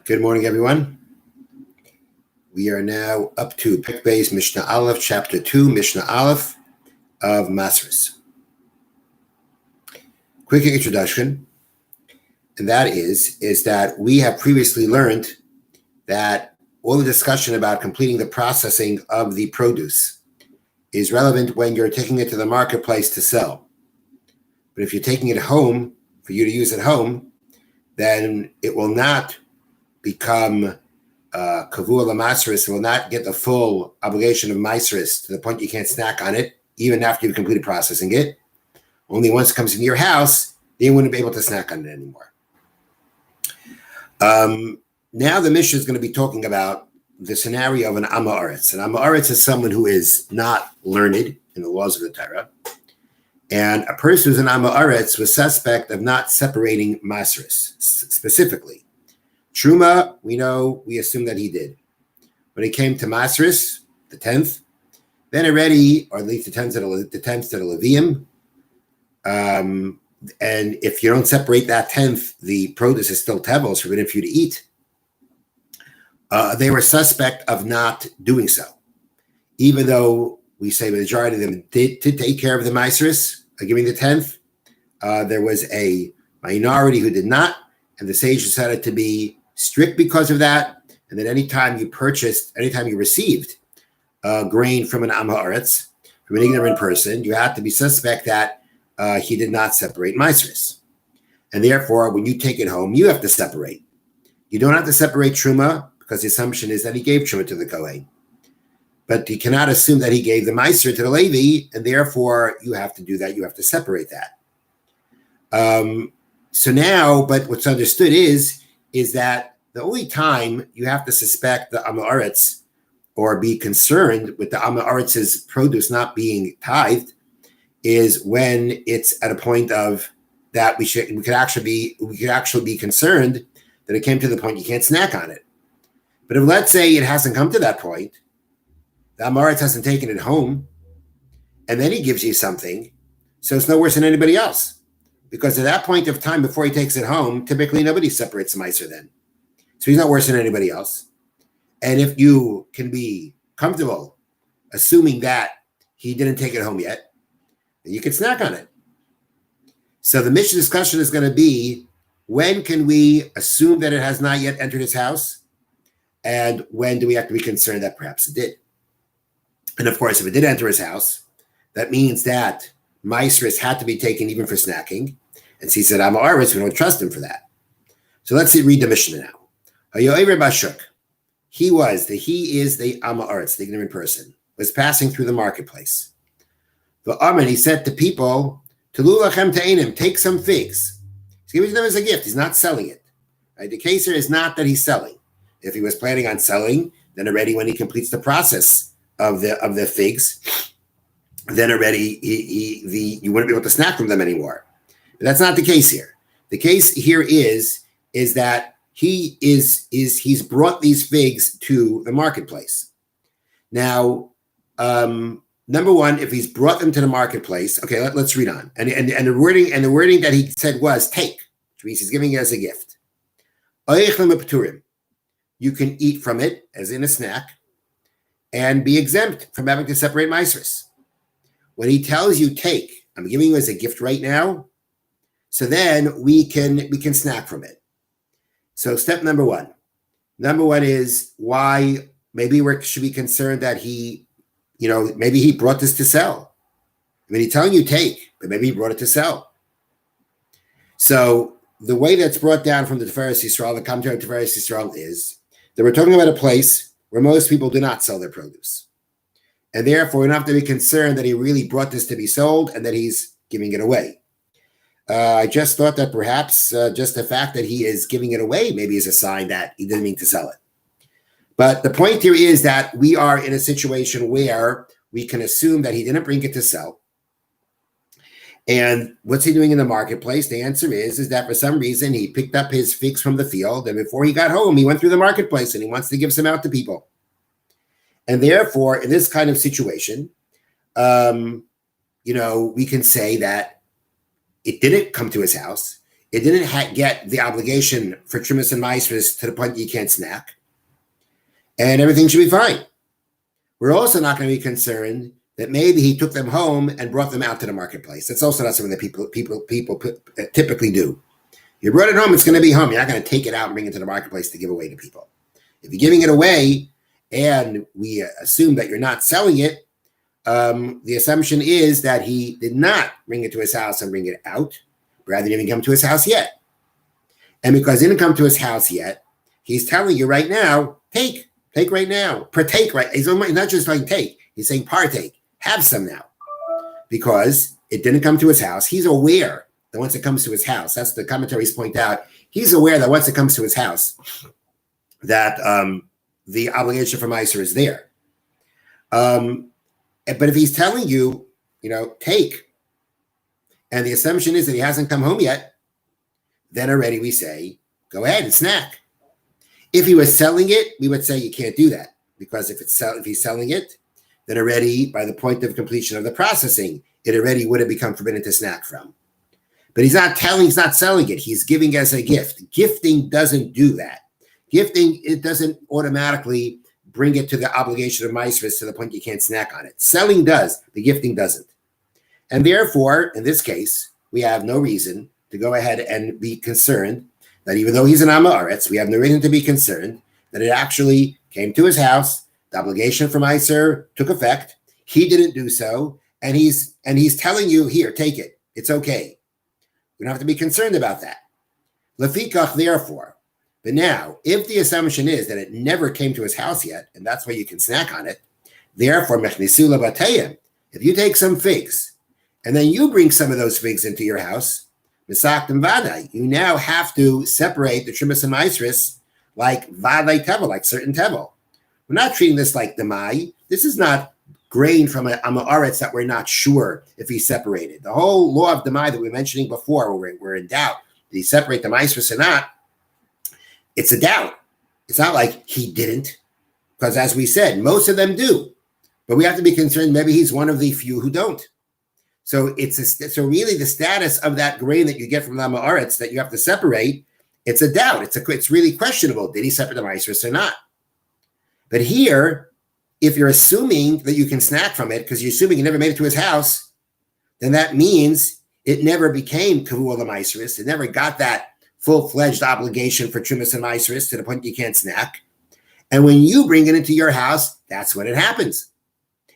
Good morning, everyone. We are now up to Pek Beis Mishna Aleph, Chapter 2, Mishna Aleph of Masris. Quick introduction, and that is that we have previously learned that all the discussion about completing the processing of the produce is relevant when you're taking it to the marketplace to sell. But if you're taking it home for you to use at home, then it will not become kavua l'masris, will not get the full obligation of masris to the point you can't snack on it, even after you've completed processing it. Only once it comes into your house, then you wouldn't be able to snack on it anymore. Now the Mishna is going to be talking about the scenario of an Amma Aretz. An Amma Aretz is someone who is not learned in the laws of the Torah. And a person who's an Amma Aretz was suspect of not separating masris specifically. Truma, we assume that he did. When it came to Masris, the 10th, then already, or at least the 10th to the Levium, and if you don't separate that 10th, the produce is still tevel, it's forbidden for you to eat. They were suspect of not doing so, even though we say the majority of them did to take care of the Masris, giving the 10th. There was a minority who did not, and the sage decided to be strict because of that, and that anytime you received grain from an Amma Aretz, from an ignorant person, you have to be suspect that he did not separate Masris. And therefore, when you take it home, you have to separate. You don't have to separate Truma, because the assumption is that he gave Truma to the Kohen. But you cannot assume that he gave the Meiser to the Levi, and therefore you have to do that, you have to separate that. So now, but what's understood is that the only time you have to suspect the Amma Aretz or be concerned with the Amma Aretz's produce not being tithed is when it's at a point of that we could actually be concerned that it came to the point you can't snack on it. But if, let's say, it hasn't come to that point, the Amma Aretz hasn't taken it home, and then he gives you something, so it's no worse than anybody else. Because at that point of time, before he takes it home, typically nobody separates the Meiser then. So he's not worse than anybody else. And if you can be comfortable assuming that he didn't take it home yet, then you can snack on it. So the Mishna discussion is going to be, when can we assume that it has not yet entered his house? And when do we have to be concerned that perhaps it did? And of course, if it did enter his house, that means that Maasris had to be taken even for snacking. And so he said, Amma Aretz, we don't trust him for that. So let's read the Mishna now. He is the Amma Aretz, the ignorant person, was passing through the marketplace. He said to people, take some figs. He's giving them as a gift. He's not selling it. Right? The case here is not that he's selling. If he was planning on selling, then already when he completes the process of the figs, then already you wouldn't be able to snack from them anymore. But that's not the case here. The case here is that he's brought these figs to the marketplace. Now, number one, if he's brought them to the marketplace, okay, let's read on. And the wording that he said was take, which means he's giving it as a gift. You can eat from it as in a snack and be exempt from having to separate Maasris. When he tells you take, I'm giving you as a gift right now, so then we can snack from it. So step number one. Number one is why maybe we should be concerned that maybe he brought this to sell. I mean, he's telling you take, but maybe he brought it to sell. So the way that's brought down from the Tiferes Yisrael, the commentary of Tiferes Yisrael, is that we're talking about a place where most people do not sell their produce. And therefore, we don't have to be concerned that he really brought this to be sold and that he's giving it away. I just thought that perhaps just the fact that he is giving it away maybe is a sign that he didn't mean to sell it. But the point here is that we are in a situation where we can assume that he didn't bring it to sell. And what's he doing in the marketplace? The answer is that for some reason he picked up his figs from the field, and before he got home, he went through the marketplace and he wants to give some out to people. And therefore, in this kind of situation, we can say that it didn't come to his house. it didn't get the obligation for Trimus and Maasros to the point you can't snack, and everything should be fine. We're also not going to be concerned that maybe he took them home and brought them out to the marketplace. That's also not something that people typically do. You brought it home, it's going to be home. You're not going to take it out and bring it to the marketplace to give away to people. If you're giving it away and we assume that you're not selling it, the assumption is that he did not bring it to his house and bring it out, rather than even come to his house yet. And because he didn't come to his house yet, he's telling you right now, take right now, partake right. He's not just saying take, he's saying partake, have some now. Because it didn't come to his house, he's aware that once it comes to his house, that's the commentaries point out, he's aware that once it comes to his house, that the obligation for Meiser is there. But if he's telling you, take, and the assumption is that he hasn't come home yet, then already we say, go ahead and snack. If he was selling it, we would say you can't do that, because if he's selling it, then already by the point of completion of the processing, it already would have become forbidden to snack from. But he's not selling it. He's giving as a gift. Gifting doesn't do that. Gifting, it doesn't automatically bring it to the obligation of Maasros to the point you can't snack on it. Selling does, the gifting doesn't. And therefore, in this case, we have no reason to go ahead and be concerned that even though he's an Am Haaretz, we have no reason to be concerned that it actually came to his house, the obligation for Meiser took effect, he didn't do so, and he's telling you, here, take it. It's okay. We don't have to be concerned about that. Lefikach, therefore. But now, if the assumption is that it never came to his house yet, and that's why you can snack on it, therefore, mechnisu lebatayim, if you take some figs, and then you bring some of those figs into your house, misaktim vadai, you now have to separate the trimus and maasros like vadai tevel, like certain tevel. We're not treating this like demai. This is not grain from an Am Haaretz that we're not sure if he separated. The whole law of demai that we were mentioning before, where we're in doubt, did he separate the maasros or not? It's a doubt. It's not like he didn't, because as we said, most of them do. But we have to be concerned maybe he's one of the few who don't. So so really the status of that grain that you get from Am Haaretz that you have to separate, it's a doubt. It's really questionable. Did he separate the maasros or not? But here, if you're assuming that you can snack from it because you're assuming he never made it to his house, then that means it never became kavua l'maasros. It never got that full-fledged obligation for trimus and maasros to the point you can't snack. And when you bring it into your house, that's when it happens.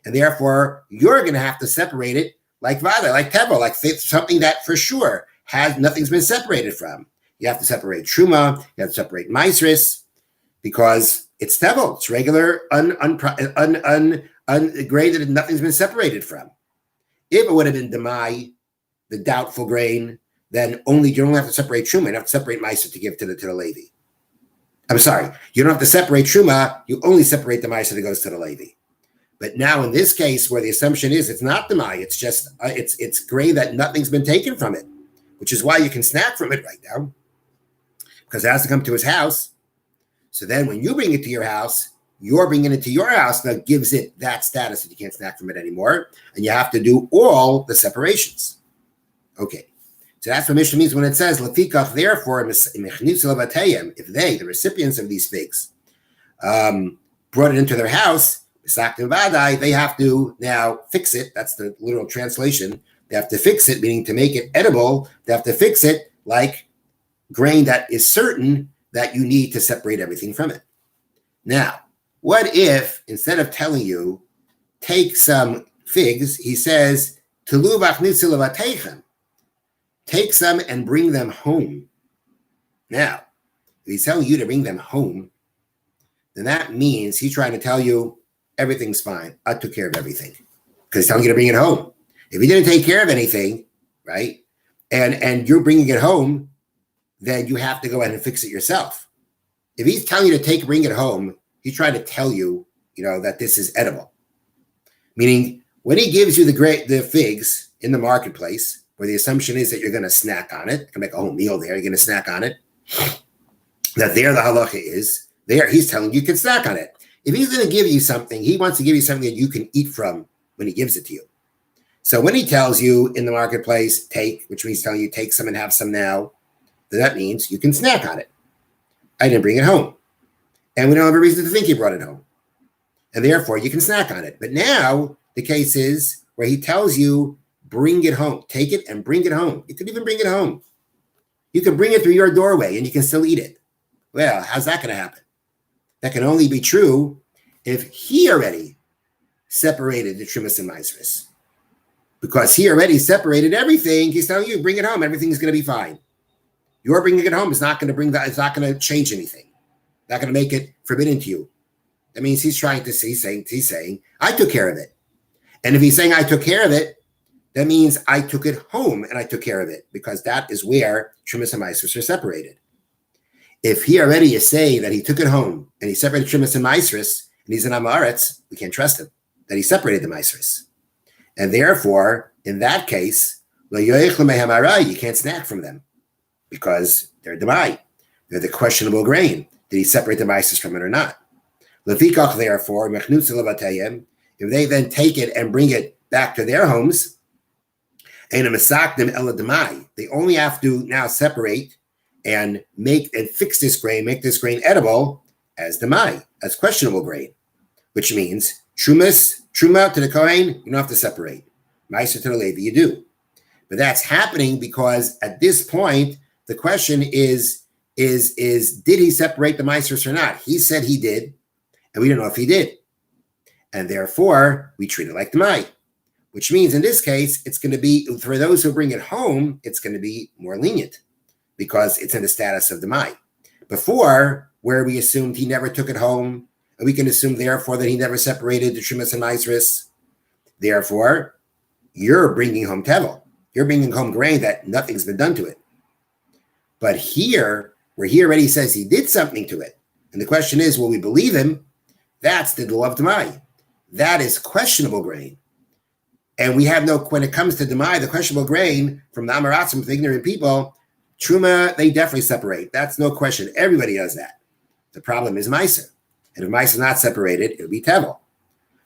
And therefore, you're going to have to separate it like vada, like tevel, like something that for sure nothing's been separated from. You have to separate truma, you have to separate maasros, because it's tevel. It's regular, grain that nothing's been separated from. If it would have been demai, the doubtful grain, then you don't have to separate truma. You have to separate maasros to give to the Levi. I'm sorry, you don't have to separate truma. You only separate the maasros that goes to the Levi. But now in this case, where the assumption is it's not demai, it's just it's grain that nothing's been taken from it, which is why you can snack from it right now, because it has to come to his house. So then when you bring it to your house, you're bringing it to your house that gives it that status that you can't snack from it anymore, and you have to do all the separations. Okay. So that's what Mishna means when it says, Lefikach, therefore, if they, the recipients of these figs, brought it into their house, they have to now fix it. That's the literal translation. They have to fix it, meaning to make it edible. They have to fix it like grain that is certain that you need to separate everything from it. Now, what if, instead of telling you, take some figs, he says, take some and bring them home. Now, if he's telling you to bring them home, then that means he's trying to tell you everything's fine. I took care of everything, because he's telling you to bring it home. If he didn't take care of anything, right, and you're bringing it home, then you have to go ahead and fix it yourself. If he's telling you to bring it home, he's trying to tell you, that this is edible. Meaning, when he gives you the figs in the marketplace, where the assumption is that you're going to snack on it, you can make a whole meal there, you're going to snack on it, that there the halacha is, there he's telling you can snack on it. If he's going to give you something, he wants to give you something that you can eat from when he gives it to you. So when he tells you in the marketplace, take, which means telling you take some and have some now, then that means you can snack on it. I didn't bring it home. And we don't have a reason to think you brought it home. And therefore, you can snack on it. But now the case is where he tells you, bring it home. Take it and bring it home. You could even bring it home. You can bring it through your doorway and you can still eat it. Well, how's that going to happen? That can only be true if he already separated the Trumas and Maasros. Because he already separated everything, he's telling you, bring it home. Everything's going to be fine. Your bringing it home is not going to bring that. It's not going to change anything. Not going to make it forbidden to you. That means he's saying, I took care of it. And if he's saying I took care of it, that means I took it home and I took care of it, because that is where Trumas and Maasros are separated. If he already is saying that he took it home and he separated Trumas and Maasros, and he's an Amaretz, we can't trust him that he separated the Maasros. And therefore, in that case, you can't snack from them because they're demai. They're the questionable grain. Did he separate the Maasros from it or not? Lefikach, therefore, if they then take it and bring it back to their homes, they only have to now separate and make and fix this grain, make this grain edible as demai, as questionable grain, which means truma to the Kohen, you don't have to separate. Maaser to the Levi, you do. But that's happening because at this point, the question is did he separate the Maasros or not? He said he did, and we don't know if he did. And therefore, we treat it like demai, which means in this case, it's going to be, for those who bring it home, it's going to be more lenient because it's in the status of demai. Before, where we assumed he never took it home, and we can assume, therefore, that he never separated the Trumas and Maasros. Therefore, you're bringing home tevel. You're bringing home grain that nothing's been done to it. But here, where he already says he did something to it, and the question is, will we believe him? That's the law of demai. That is questionable grain. And we have no, when it comes to demai, the questionable grain from the Amaratzim, with ignorant people, Truma, they definitely separate. That's no question. Everybody does that. The problem is Maaser. And if Maaser is not separated, it would be tevel.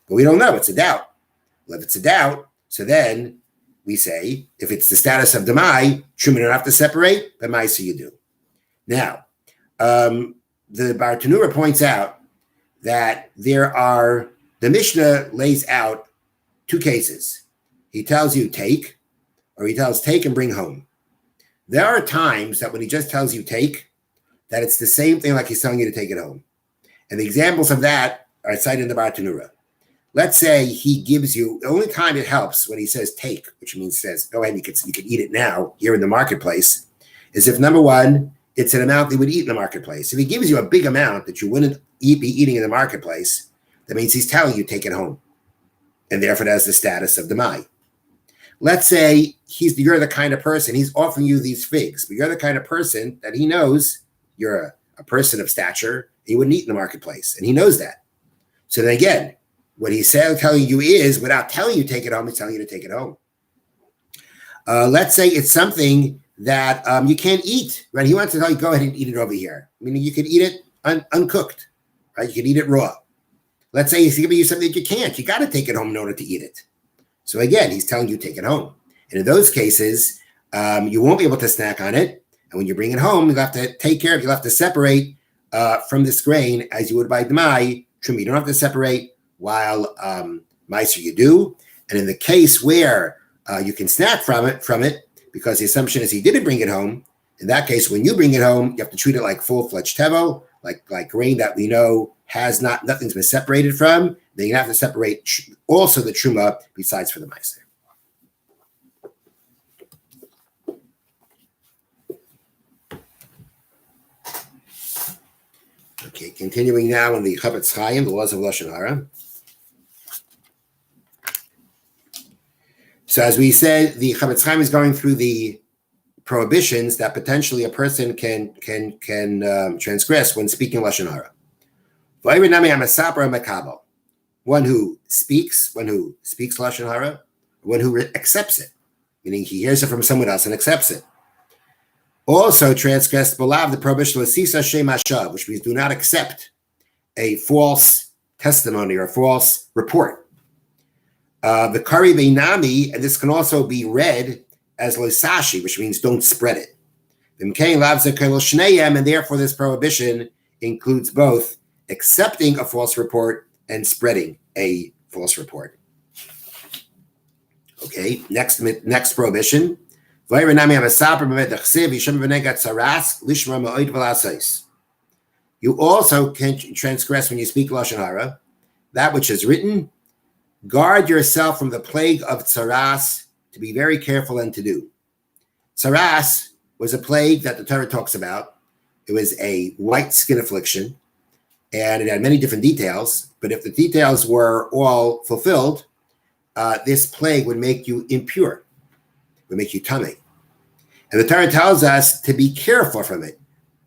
But we don't know. It's a doubt. Well, if it's a doubt, so then we say, if it's the status of demai, Truma don't have to separate, but Maaser you do. Now, the Bar Tanura points out that the Mishnah lays out two cases. He tells you take, or he tells take and bring home. There are times that when he just tells you take, that it's the same thing like he's telling you to take it home. And the examples of that are cited in the Bar Tanura. Let's say he gives you, the only time it helps when he says take, which means says, go ahead, you can eat it now here in the marketplace, is if number one, it's an amount they would eat in the marketplace. If he gives you a big amount that you wouldn't be eating in the marketplace, that means he's telling you take it home. And therefore it has the status of demai. Let's say you're the kind of person, he's offering you these figs, but you're the kind of person that he knows you're a person of stature, he wouldn't eat in the marketplace, and he knows that. So then again, what he's telling you is, without telling you take it home, he's telling you to take it home. Let's say it's something that you can't eat, right? He wants to tell you, go ahead and eat it over here. Meaning you can eat it uncooked, right? You can eat it raw. Let's say he's giving you something that you can't. You got to take it home in order to eat it. So again, he's telling you take it home. And in those cases, you won't be able to snack on it. And when you bring it home, you'll have to take care of it. You'll have to separate from this grain as you would by demai. Truma, you don't have to separate, while Maaser you do. And in the case where you can snack from it, because the assumption is he didn't bring it home, in that case, when you bring it home, you have to treat it like full-fledged tevel, like grain that we know nothing's been separated from. Then you have to separate also the truma besides for the Maaser. Okay, continuing now in the Chavetz Chaim, the laws of Lashon Harah. So as we said, the Chavetz Chaim is going through the prohibitions that potentially a person can transgress when speaking Lashon Harah. One who speaks Lashon Harah, one who accepts it, meaning he hears it from someone else and accepts it. Also transgressed belav the prohibition of sisa shem hashav, which means do not accept a false testimony or a false report. The kari beinami, and this can also be read as loisashi, which means don't spread it. And therefore this prohibition includes both accepting a false report and spreading a false report. Okay, next prohibition. You also can transgress when you speak Lashon Hara, that which is written. Guard yourself from the plague of tsaras, to be very careful and to do. Tsaras was a plague that the Torah talks about. It was a white skin affliction, and it had many different details. But if the details were all fulfilled, this plague would make you impure, would make you tummy. And the Torah tells us to be careful from it.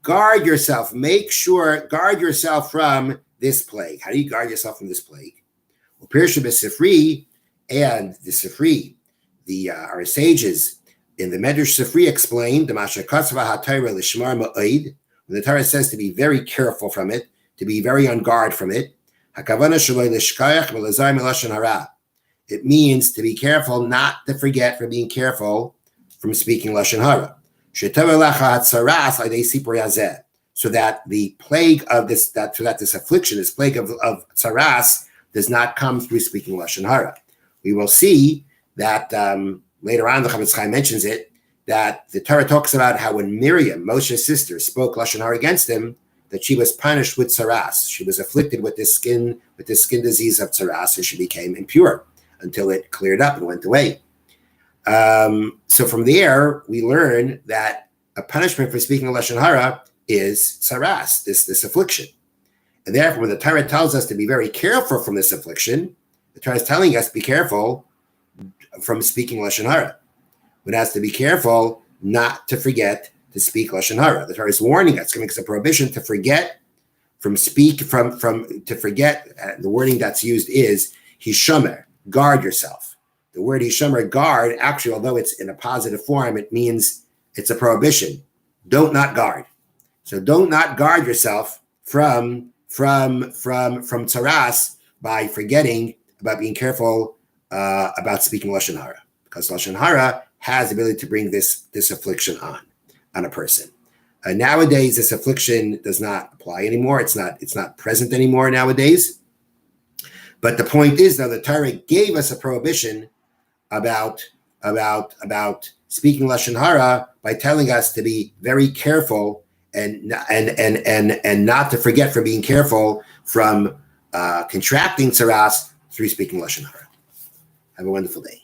Guard yourself. Guard yourself from this plague. How do you guard yourself from this plague? Well, Pirsha B'Sifri and the Sifri, our sages in the Medrash Sifri explained the Masha Kasva HaTorah Lishmar Ma'id. When the Torah says to be very careful from it, to be very on guard from it, Hakavana Shaloi Lishkayach V'Lazar Milashon Harah. It means to be careful, not to forget, for being careful from speaking Lashon Hara. So that the plague of this, this affliction, this plague of tsaras, does not come through speaking Lashon Hara. We will see that later on, the Chavetz Chaim mentions it, that the Torah talks about how when Miriam, Moshe's sister, spoke Lashon Hara against him, that she was punished with tsaras. She was afflicted with this skin disease of tsaras, and she became impure until it cleared up and went away. So from there, we learn that a punishment for speaking Lashon Hara is tsaras, this affliction. And therefore, when the Torah tells us to be very careful from this affliction, the Torah is telling us to be careful from speaking Lashon Hara. One has to be careful not to forget to speak Lashon Hara. The Torah is warning us, giving us a prohibition to forget from to forget. The wording that's used is hishomer, guard yourself. The word hishomer, guard, actually, although it's in a positive form, it means it's a prohibition. Don't not guard. So don't not guard yourself from tsaras by forgetting about being careful about speaking Lashon Hara, because Lashon Hara has the ability to bring this affliction on a person. Nowadays, this affliction does not apply anymore. It's not present anymore nowadays. But the point is, though, the Torah gave us a prohibition about speaking Lashon Hara by telling us to be very careful and not to forget from being careful from contracting tsaras through speaking Lashon Hara. Have a wonderful day.